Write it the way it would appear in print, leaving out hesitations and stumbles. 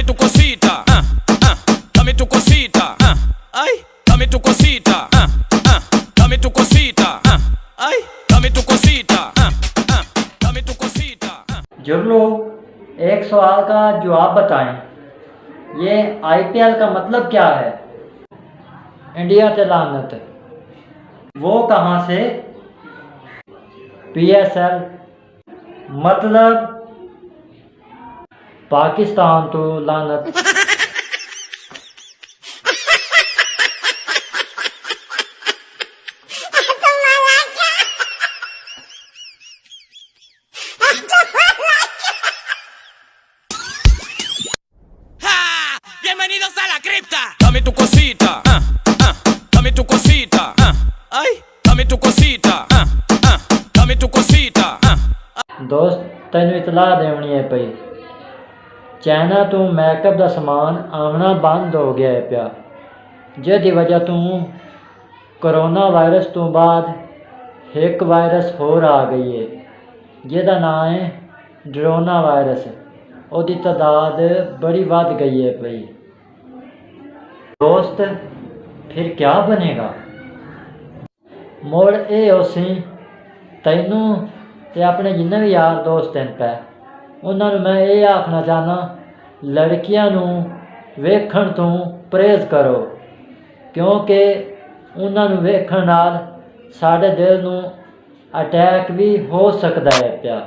dame tu cosita, dame tu cosita, ay, dame tu cosita, dame tu cosita, ay, dame tu cosita, dame tu cosita. जुगलू, एक सवाल का जवाब बताएं, ये IPL का मतलब क्या है? इंडिया ते लानत, वो कहाँ से? पीएसएल मतलब पाकिस्तान तो लानत। Bienvenidos a la cripta. Dame tu cosita, dame tu cosita, ay, dame tu cosita, dame tu cosita. दोस्त तैनूं इतलाह देनी है पई, चाइना तो मैकअप का समान आमना बंद हो गया है पिया, जिहदी वजह तो कोरोना वायरस तो बाद एक वायरस होर आ गई है जिहदा नाम है ड्रोना वायरस। उसकी तादाद बड़ी बढ़ गई है पई। दोस्त फिर क्या बनेगा? मुड़ ये उसी तैनूं ते अपने जिन्ने भी यार दोस्त हैं पै, उन्होंने मैं ये आखना चाहना, लड़कियां नूं वेखण तो परहेज करो, क्योंकि उन्होंने वेखण नाल साडे दिल नूं अटैक भी हो सकता है पिया।